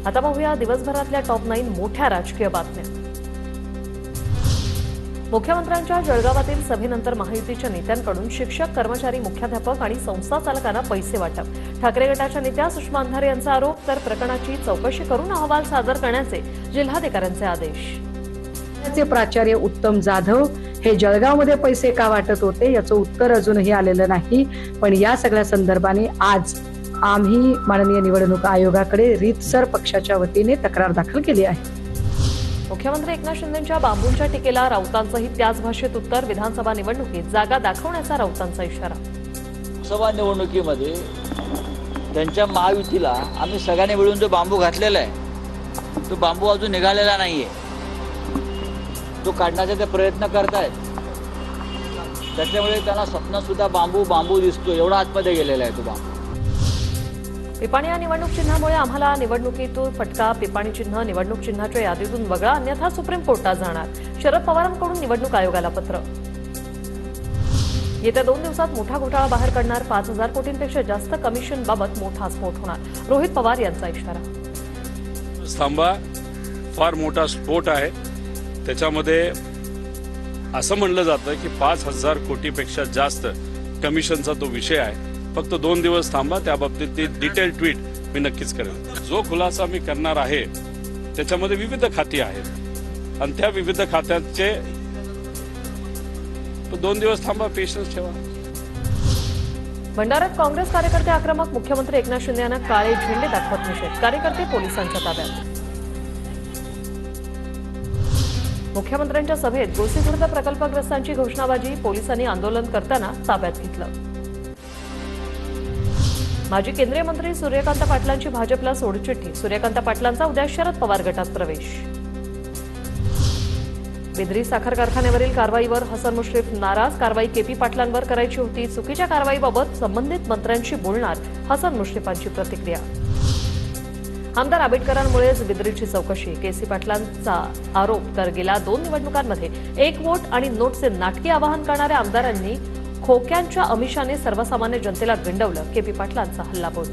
आता पाहूया दिवसभरातल्या टॉप 9 मोठ्या राजकीय बातम्या। मुख्यमंत्र्यांच्या जळगावातील सभेनंतर महायुतीच्या नेत्यांकडून शिक्षक, कर्मचारी, मुख्याध्यापक आणि संस्था चालकांना पैसे वाटप। ठाकरे गटाच्या नेत्या सुषमा अंधारे यांचा आरोप, तर प्रकरणाची चौकशी करून अहवाल सादर करण्याचे जिल्हाधिकाऱ्यांचे आदेश। प्राचार्य उत्तम जाधव हे जळगावमध्ये पैसे का वाटत होते याचं उत्तर अजूनही आलेलं नाही, पण या सगळ्या संदर्भाने आज आम्ही माननीय निवडणूक आयोगाकडे रीतसर पक्षाच्या वतीने तक्रार दाखल केली आहे। मुख्यमंत्री एकनाथ शिंदेंच्या बांबूंच्या टीकेला राऊतांचंही त्याच भाषेत उत्तर। विधानसभा निवडणुकीत जागा दाखवण्याचा राऊतांचा इशारा। लोकसभा निवडणुकीमध्ये त्यांच्या महायुतीला आम्ही सगळ्यांनी मिळून जो बांबू घातलेला आहे तो बांबू अजून निघालेला नाहीये, तो काढण्याचा ते प्रयत्न करतायत। त्याच्यामुळे त्यांना स्वप्न सुद्धा बांबू बांबू दिसतो, एवढा आतमध्ये गेलेला आहे तो बांबू। पिपाणी या निवडणूक चिन्हामुळे आम्हाला निवडणुकीतून फटका। पिपाणी चिन्ह निवडणूक चिन्हाच्या यादीतून वगळा, अन्यथा सुप्रीम कोर्टात जाणार। शरद पवारांकडून निवडणूक आयोगाला पत्र। येत्या 2 दिवसात मोठा घोटाळा बाहेर काढणार। 5,000 कोटींपेक्षा जास्त कमिशनबाबत मोठा स्फोट होणार। रोहित पवार यांचा इशारा। स्तंभा फार मोठा स्फोट आहे। त्याच्यामध्ये असं म्हणलं जातं की 5,000 कोटीपेक्षा जास्त कमिशनचा तो विषय आहे। फक्त 2 दिवस थांबा, त्या बाबतीत डिटेल ट्विट मी नक्कीच करेन। जो खुलासा मी करणार आहे त्याच्यामध्ये विविध खाती आहेत आणि त्या विविध खात्यांचे 2 दिवस थांबा, पेशन्स ठेवा। भंडाऱ्यात काँग्रेस कार्यकर्ते आक्रमक। मुख्यमंत्री एकनाथ शिंदे यांना काळे झेंडे दाखवत निषेध। कार्यकर्ते पोलिसांच्या ताब्यात। मुख्यमंत्र्यांच्या सभेत गोसीखुर्द प्रकल्पग्रस्तांची घोषणाबाजी। पोलिसांनी आंदोलन करताना ताब्यात घेतलं। माजी केंद्रीय मंत्री सूर्यकांत पाटलांची भाजपला सोडचिठ्ठी। सूर्यकांत पाटलांचा उद्या शरद पवार गटात प्रवेश। बिद्री साखर कारखान्यावरील कारवाईवर हसन मुश्रीफ नाराज। कारवाई केपी पाटलांवर करायची होती। चुकीच्या कारवाईबाबत संबंधित मंत्र्यांशी बोलणार, हसन मुश्रीफांची प्रतिक्रिया। आमदार आंबेडकरांमुळेच बिद्रीची चौकशी। केसी पाटलांचा आरोप, तर गेल्या 2 निवडणुकांमध्ये 1 वोट आणि नोटचे नाटकी आवाहन करणाऱ्या आमदारांनी खोक्यांच्या आमिषाने सर्वसामान्य जनतेला गंडवलं। केपी पाटलांचा हल्लाबोल।